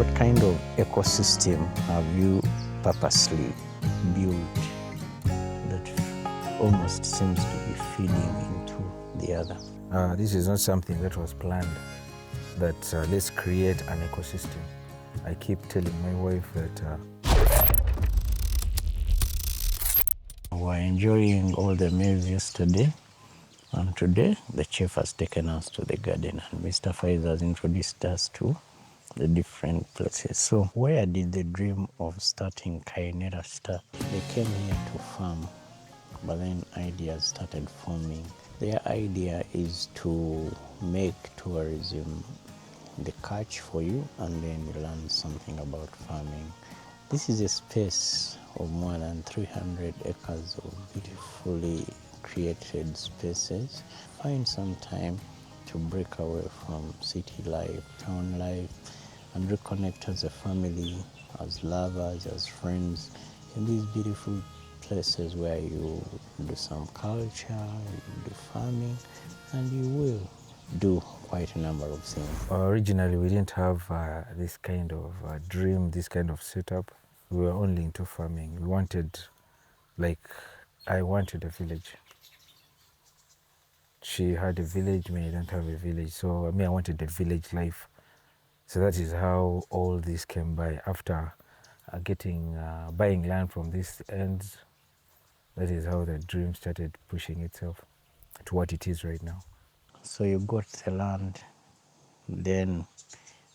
What kind of ecosystem have you purposely built that almost seems to be feeding into the other? This is not something that was planned, that let's create an ecosystem. I keep telling my wife that we're enjoying all the meals yesterday, and today the chef has taken us to the garden, and Mr. Faizo has introduced us to the different places. So where did the dream of starting Kaynela start? They came here to farm, but then ideas started forming. Their idea is to make tourism the catch for you, and then you learn something about farming. This is a space of more than 300 acres of beautifully created spaces. Find some time to break away from city life, town life, and reconnect as a family, as lovers, as friends in these beautiful places where you do some culture, you do farming, and you will do quite a number of things. originally we didn't have this kind of dream, this kind of setup. We were only into farming. We wanted, I wanted a village. She had a village, me, I don't have a village. So I wanted a village life. So that is how all this came by. After buying land from this end, that is how the dream started pushing itself to what it is right now. So you got the land, then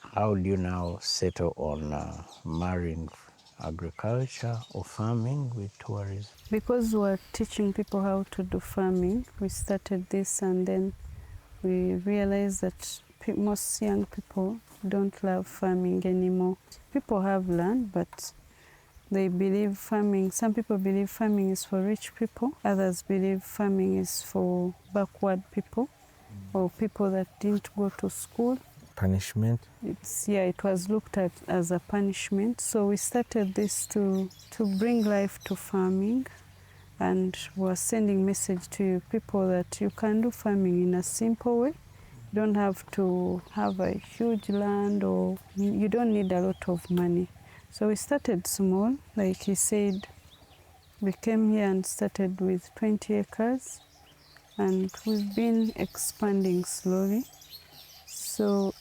how do you now settle on marine agriculture or farming with tourism? Because we're teaching people how to do farming, we started this, and then we realized that most young people don't love farming anymore. People have land, but they believe farming, some people believe farming is for rich people, others believe farming is for backward people or people that didn't go to school. Punishment? It was looked at as a punishment. So we started this to bring life to farming, and we're sending message to people that you can do farming in a simple way. You don't have to have a huge land, or you don't need a lot of money. So we started small, like he said. We came here and started with 20 acres, and we've been expanding slowly. So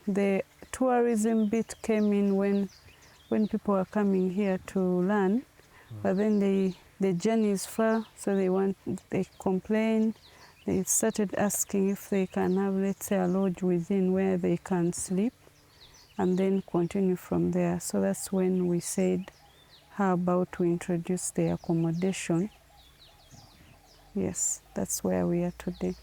the tourism bit came in when people are coming here to learn, but then the journey is far, so they complain. They started asking if they can have, let's say, a lodge within where they can sleep, and then continue from there. So that's when we said, how about we introduce the accommodation? Yes, that's where we are today.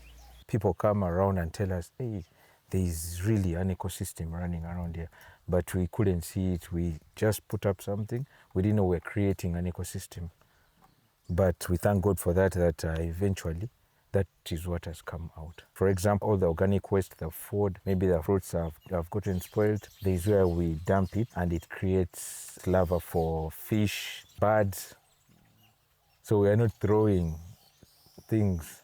People come around and tell us, hey, there is really an ecosystem running around here, but we couldn't see it. We just put up something. We didn't know we're creating an ecosystem. But we thank God for that eventually, that is what has come out. For example, all the organic waste, the food, maybe the fruits have gotten spoiled. There is where we dump it, and it creates lava for fish, birds. So we are not throwing things,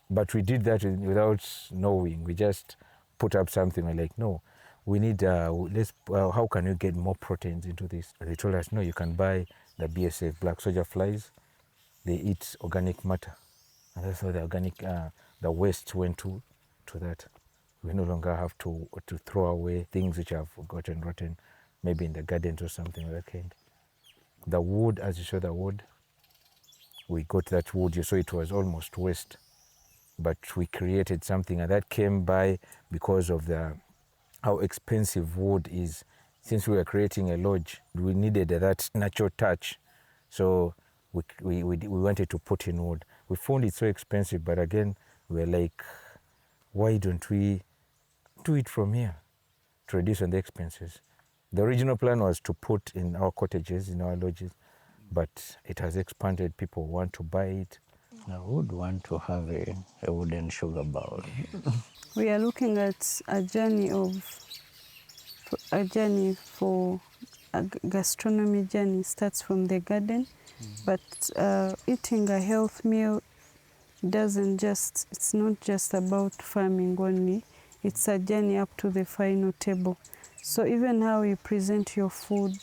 but we did that without knowing. We just put up something. We're like, no, we need, how can you get more proteins into this? And they told us, no, you can buy the BSF, black soldier flies. They eat organic matter. And that's how the organic, the waste went to that. We no longer have to throw away things which have gotten rotten, maybe in the gardens or something of that kind. The wood, as you saw the wood, we got that wood, you saw it was almost waste, but we created something, and that came by because of how expensive wood is. Since we were creating a lodge, we needed that natural touch, so we wanted to put in wood. We found it so expensive, but again, we were like, why don't we do it from here to reduce on the expenses? The original plan was to put in our cottages, in our lodges, but it has expanded. People want to buy it. I would want to have a wooden sugar bowl. We are looking at a journey for a gastronomy journey. Starts from the garden, but eating a health meal it's not just about farming only. It's a journey up to the final table. So even how you present your food,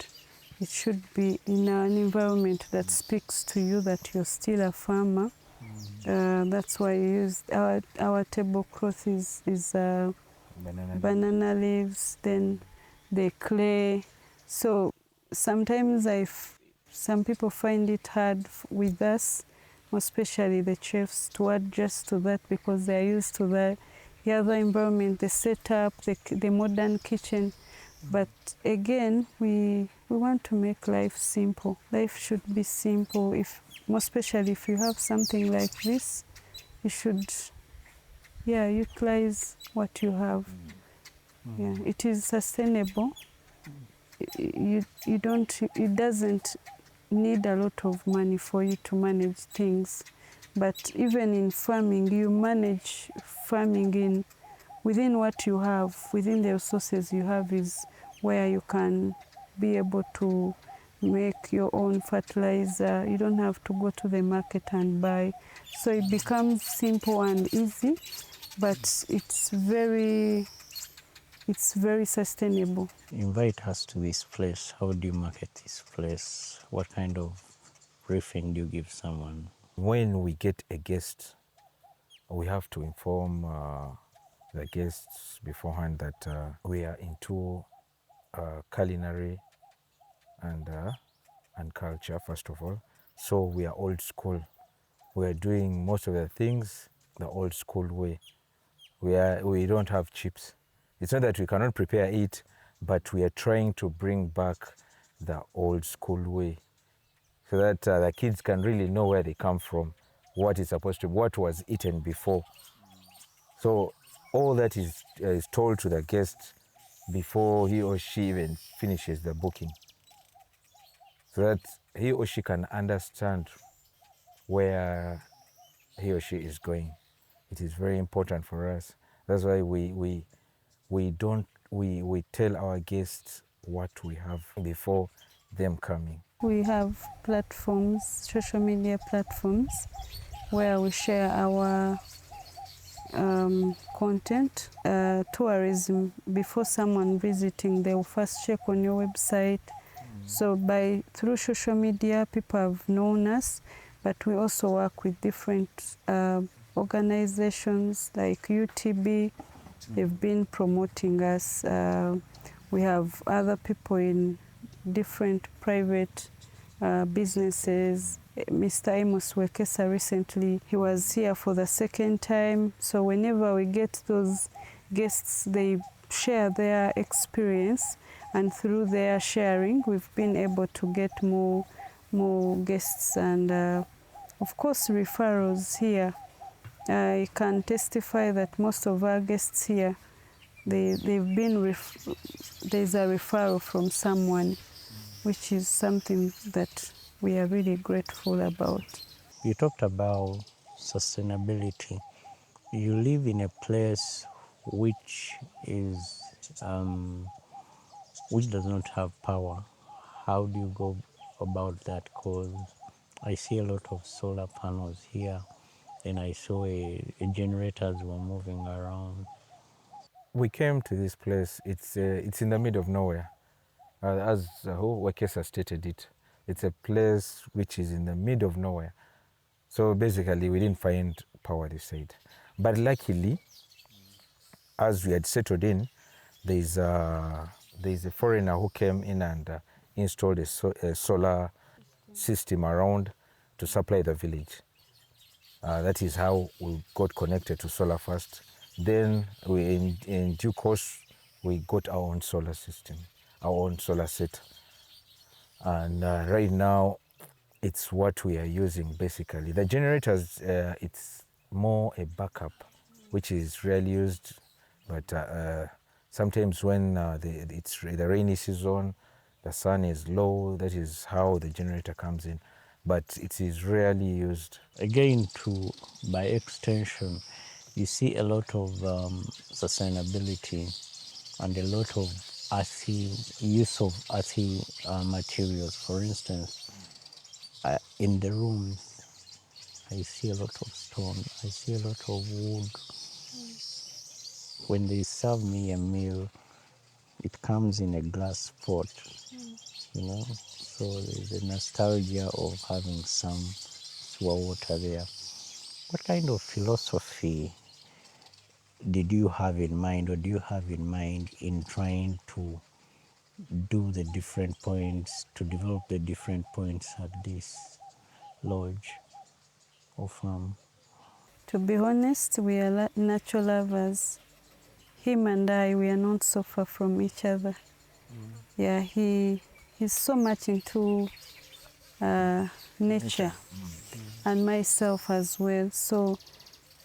it should be in an environment that speaks to you that you're still a farmer. That's why you use our tablecloth is banana leaves, then the clay. So sometimes some people find it hard with us, especially the chefs, to adjust to that because they're used to the other environment, the setup, the modern kitchen. But again, we want to make life simple. Life should be simple. Most especially if you have something like this, you should, utilize what you have. Yeah, it is sustainable. You don't. It doesn't need a lot of money for you to manage things, but even in farming, you manage farming within what you have, within the resources you have is where you can be able to make your own fertilizer. You don't have to go to the market and buy. So it becomes simple and easy, but it's very sustainable. Invite us to this place. How do you market this place? What kind of briefing do you give someone? When we get a guest, we have to inform the guests beforehand that we are into culinary and culture, first of all. So we are old school. We are doing most of the things the old school way. We don't have chips. It's not that we cannot prepare it, but we are trying to bring back the old school way so that the kids can really know where they come from, what is supposed to, what was eaten before. So all that is told to the guest before he or she even finishes the booking, so that he or she can understand where he or she is going. It is very important for us. That's why we tell our guests what we have before them coming. We have platforms, social media platforms, where we share our content. Tourism, before someone visiting, they will first check on your website. So through social media, people have known us, but we also work with different organizations like UTB. They've been promoting us. We have other people in different private businesses. Mr. Amos Wekesa recently, he was here for the second time. So whenever we get those guests, they share their experience, and through their sharing, we've been able to get more guests and of course referrals here. I can testify that most of our guests here, there's a referral from someone, which is something that we are really grateful about. You talked about sustainability. You live in a place which does not have power. How do you go about that? Because I see a lot of solar panels here, and I saw generators were moving around. We came to this place. It's in the middle of nowhere, as Wekesa stated it. It's a place which is in the middle of nowhere. So basically, we didn't find power this side. But luckily, as we had settled in, there's a foreigner who came in and installed a solar system around to supply the village. That is how we got connected to solar first. Then in due course, we got our own solar system, our own solar set. And right now, it's what we are using basically. The generators, it's more a backup, which is rarely used, but sometimes when it's the rainy season, the sun is low, that is how the generator comes in, but it is rarely used. Again, by extension, you see a lot of sustainability and a lot of use of earthy materials. For instance, in the rooms, I see a lot of stone, I see a lot of wood. When they serve me a meal, it comes in a glass pot, you know. So there's a nostalgia of having some sewer water there. What kind of philosophy did you have in mind, or do you have in mind, in trying to do the different points, to develop the different points at this lodge or farm? To be honest, we are natural lovers. Him and I, we are not so far from each other. Yeah, he's so much into nature, and myself as well. So,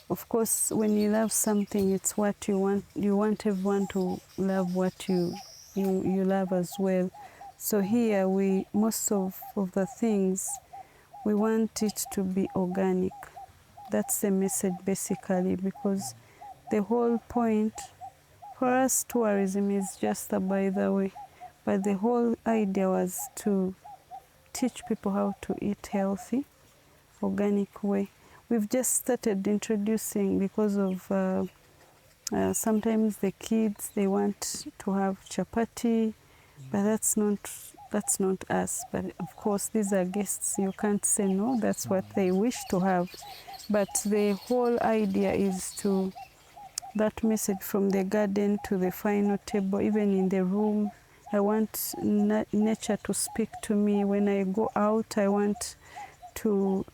of course, when you love something, it's what you want. You want everyone to love what you love as well. So here, most of the things, we want it to be organic. That's the message basically, because the whole point for us, tourism is just a by the way, but the whole idea was to teach people how to eat healthy, organic way. We've just started introducing, because of sometimes the kids, they want to have chapati, but that's not us. But of course, these are guests. You can't say no. That's what they wish to have. But the whole idea is to that message from the garden to the final table, even in the room. I want nature to speak to me. When I go out, I want to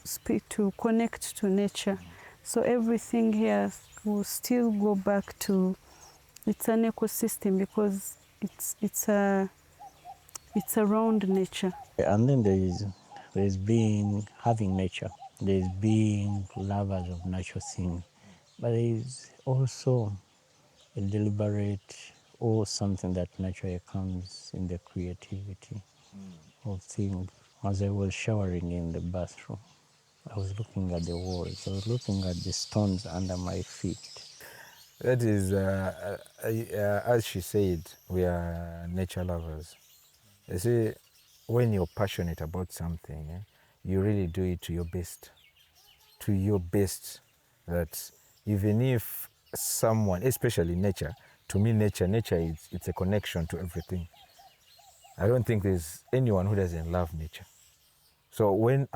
connect to nature. So everything here will still go back to, it's an ecosystem, because it's around nature. And then there's being having nature. There's being lovers of natural things, but there's also a deliberate or something that naturally comes in the creativity of things. As I was showering in the bathroom, I was looking at the walls. I was looking at the stones under my feet. That is, as she said, we are nature lovers. You see, when you're passionate about something, you really do it to your best. To your best. That even if someone, especially nature, to me nature is it's a connection to everything. I don't think there's anyone who doesn't love nature. So when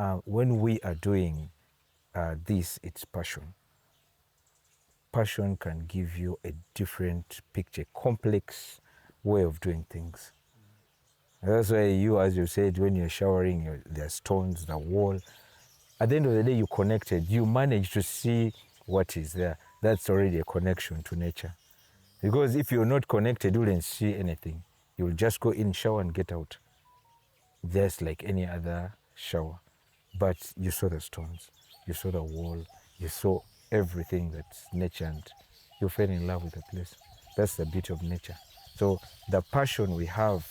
we are doing this, it's passion. Passion can give you a different picture, complex way of doing things. And that's why you, as you said, when you're showering, there are stones, the wall. At the end of the day, you connected. You manage to see what is there. That's already a connection to nature. Because if you're not connected, you wouldn't see anything. You'll just go in, shower, and get out. Just like any other shower. But you saw the stones, you saw the wall, you saw everything that's nature, and you fell in love with the place. That's the beauty of nature. So the passion we have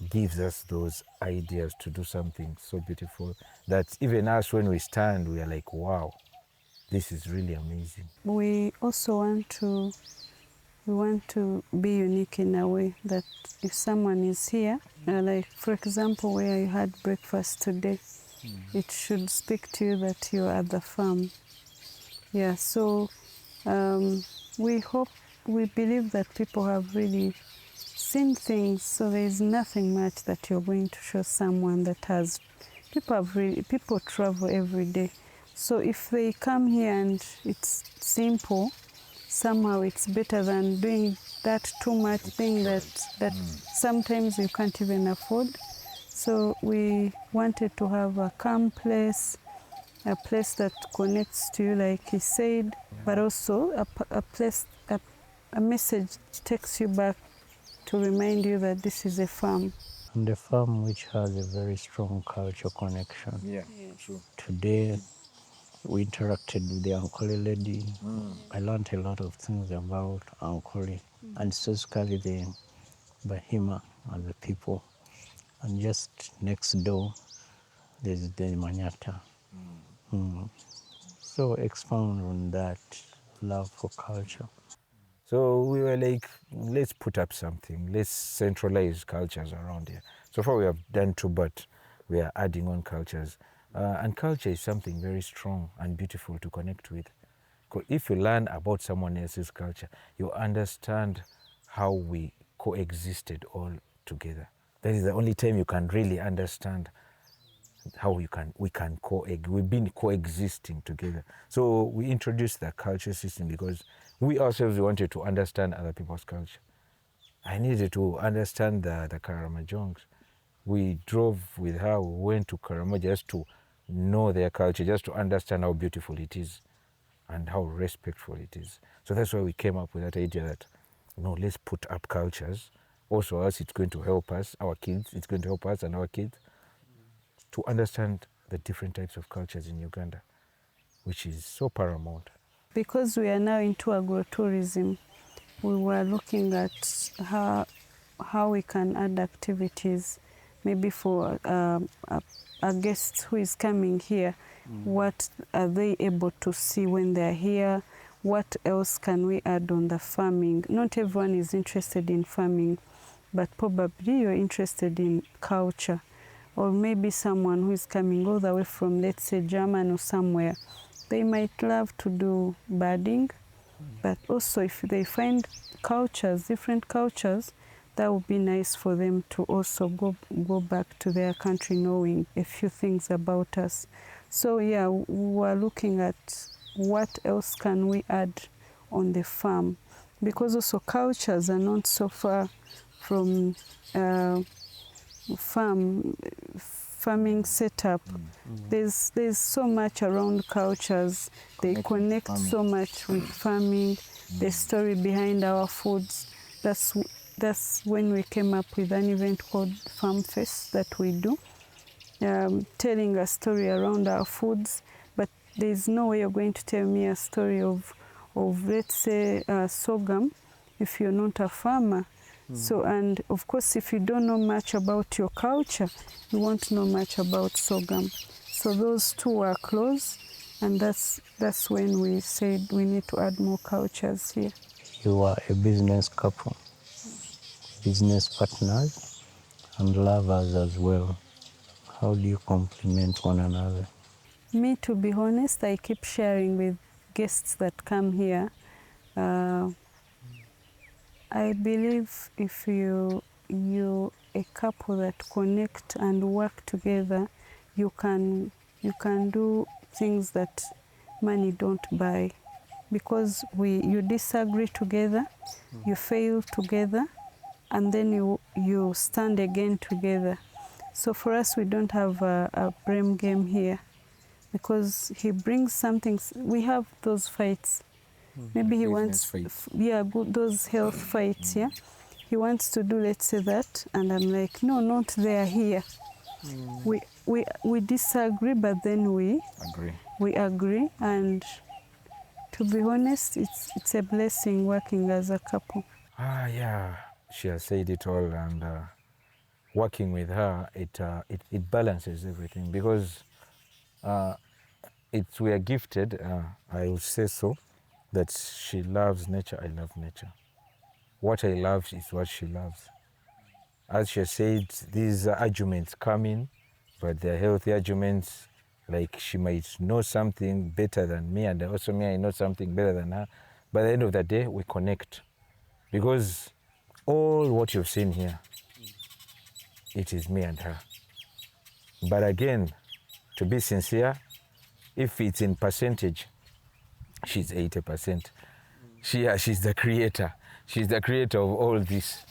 gives us those ideas to do something so beautiful that even us, when we stand, we are like, wow, this is really amazing. We also want to be unique in a way that if someone is here, like for example, where you had breakfast today, it should speak to you that you're at the farm. Yeah, so we believe that people have really seen things, so there is nothing much that you're going to show someone that has, people travel every day. So if they come here and it's simple, somehow it's better than doing that too much thing that sometimes you can't even afford. So we wanted to have a calm place, a place that connects to you, like he said, but also a place, a message takes you back to remind you that this is a farm. And a farm which has a very strong cultural connection. Yeah, true. Today, we interacted with the Ankole lady. I learned a lot of things about Ankole and specifically the Bahima and the people. And just next door, there's the Manyata. So expound on that love for culture. So we were like, let's put up something. Let's centralize cultures around here. So far we have done two, but we are adding on cultures. And culture is something very strong and beautiful to connect with. 'Cause if you learn about someone else's culture, you understand how we coexisted all together. That is the only time you can really understand how we can we've been coexisting together. So we introduced the culture system because we ourselves wanted to understand other people's culture. I needed to understand the Karamajongs. We drove with her, we went to Karama just to know their culture, just to understand how beautiful it is and how respectful it is. So that's why we came up with that idea that, let's put up cultures. Also, us, it's going to help us, our kids, it's going to help us and our kids to understand the different types of cultures in Uganda, which is so paramount. Because we are now into agrotourism, we were looking at how we can add activities, maybe for a guest who is coming here. What are they able to see when they're here? What else can we add on the farming? Not everyone is interested in farming, but probably you're interested in culture. Or maybe someone who is coming all the way from, let's say, Germany or somewhere. They might love to do birding, but also if they find cultures, different cultures, that would be nice for them to also go back to their country knowing a few things about us. So yeah, we're looking at what else can we add on the farm, because also cultures are not so far from farming setup. There's so much around cultures. They connect so much with farming, the story behind our foods. That's when we came up with an event called Farm Fest that we do, telling a story around our foods. But there's no way you're going to tell me a story of let's say, sorghum if you're not a farmer. So, and of course, if you don't know much about your culture, you won't know much about sorghum. So those two are close, and that's when we said we need to add more cultures here. You are a business couple, business partners, and lovers as well. How do you complement one another? Me, to be honest, I keep sharing with guests that come here. I believe if you a couple that connect and work together, you can do things that money don't buy, because you disagree together, you fail together, and then you stand again together. So for us, we don't have a blame game here, because he brings something. We have those fights. Maybe he wants, those health fights, yeah? He wants to do, let's say, that, and I'm like, no, not there, here. We disagree, but then we agree, and to be honest, it's a blessing working as a couple. Yeah, she has said it all, and working with her, it balances everything, because we are gifted, I will say so, that she loves nature, I love nature. What I love is what she loves. As she said, these arguments come in, but they're healthy arguments. Like, she might know something better than me, and also me, I know something better than her. By the end of the day, we connect. Because all what you've seen here, it is me and her. But again, to be sincere, if it's in percentage, she's 80%. She's the creator. She's the creator of all this.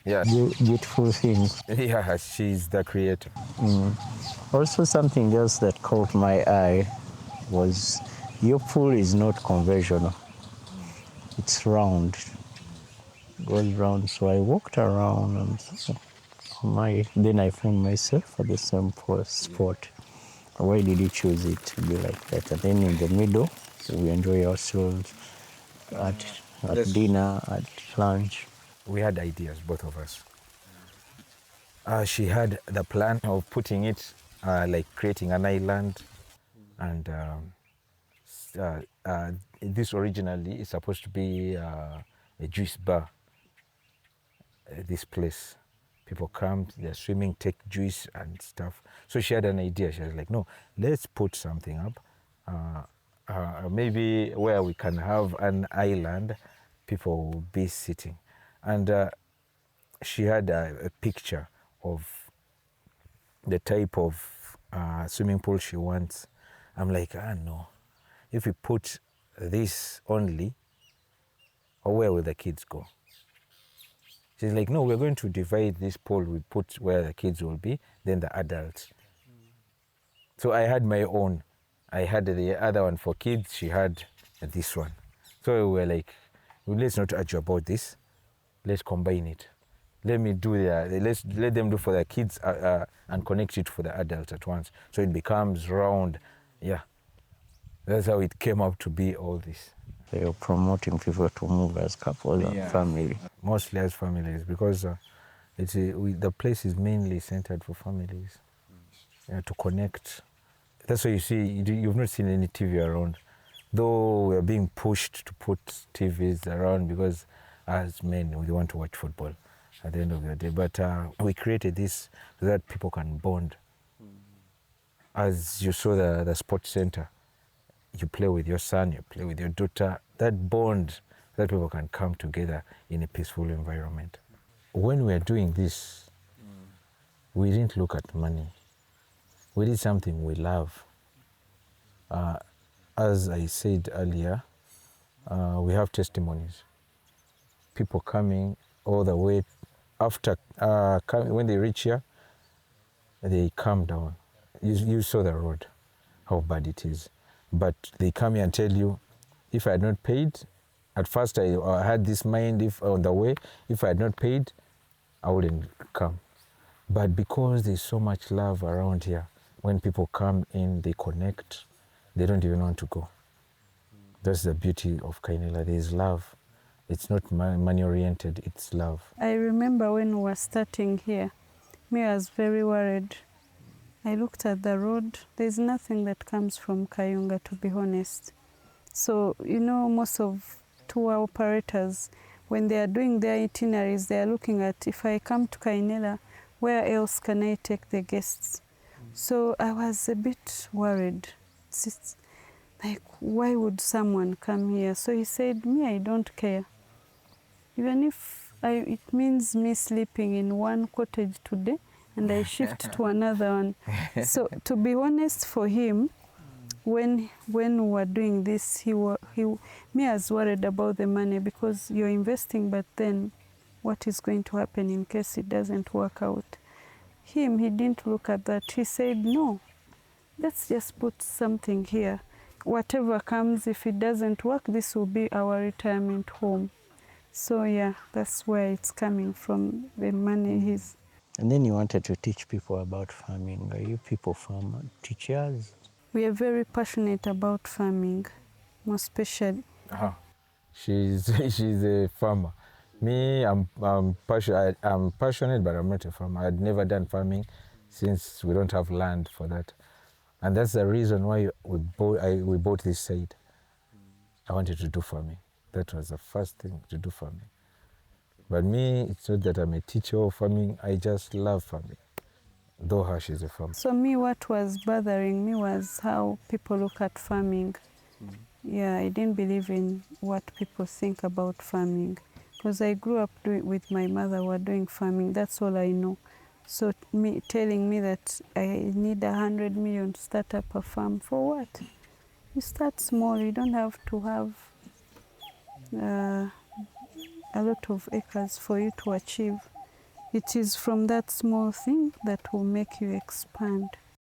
Yeah. Beautiful things. Yeah, she's the creator. Also, something else that caught my eye was your pool is not conventional. It's round. It goes round. So I walked around and then I found myself at the same spot. Why did you choose it to be like that? And then in the middle, we enjoy ourselves at dinner, at lunch. We had ideas, both of us. She had the plan of putting it, like creating an island, and this originally is supposed to be a juice bar. This place, people come, they're swimming, take juice and stuff. So she had an idea. She was like, no, let's put something up, maybe where we can have an island, people will be sitting. And she had a picture of the type of swimming pool she wants. I'm like, no. If we put this only, where will the kids go? She's like, no, we're going to divide this pool. We put where the kids will be, then the adults. So I had my own. I had the other one for kids. She had this one. So we were like, well, let's not argue about this. Let's combine it. Let them do for the kids and connect it for the adults at once. So it becomes round. Yeah. That's how it came up to be all this. So you're promoting people to move as couples and family. Mostly as families, because the place is mainly centered for families, to connect. That's why you see, you've not seen any TV around. Though we're being pushed to put TVs around because as men, we want to watch football at the end of the day. But we created this so that people can bond. As you saw the sports center, you play with your son, you play with your daughter. That bond, that people can come together in a peaceful environment. When we are doing this, we didn't look at money. We did something we love. As I said earlier, we have testimonies. People coming all the way after, when they reach here, they come down. You saw the road, how bad it is. But they come here and tell you, if I had not paid, at first I had this mind, if on the way, if I had not paid, I wouldn't come. But because there's so much love around here, when people come in, they connect, they don't even want to go. That's the beauty of Kaynela. There's love. It's not money-oriented, it's love. I remember when we were starting here, me, I was very worried. I looked at the road. There's nothing that comes from Kayunga, to be honest. So, most of tour operators, when they are doing their itineraries, they are looking at, if I come to Kaynela, where else can I take the guests? So I was a bit worried. It's like, why would someone come here? So he said, me, I don't care. Even if it means me sleeping in one cottage today and I shift to another one. So to be honest, for him, when we were doing this, me, I was worried about the money, because you're investing, but then what is going to happen in case it doesn't work out? He didn't look at that. He said, no, let's just put something here. Whatever comes, if it doesn't work, this will be our retirement home. So yeah, that's where it's coming from, the money is. And then you wanted to teach people about farming. Are you people farmer teachers? We are very passionate about farming, more especially. She's a farmer. Me, I'm passionate, but I'm not a farmer. I'd never done farming since we don't have land for that. And that's the reason why we bought this site. I wanted to do farming. That was the first thing, to do farming. But me, it's not that I'm a teacher of farming. I just love farming. Though she's a farmer. So me, what was bothering me was how people look at farming. Yeah, I didn't believe in what people think about farming, because I grew up with my mother who were doing farming. That's all I know. So telling me that I need 100 million to start up a farm, for what? You start small. You don't have to have a lot of acres for you to achieve. It is from that small thing that will make you expand.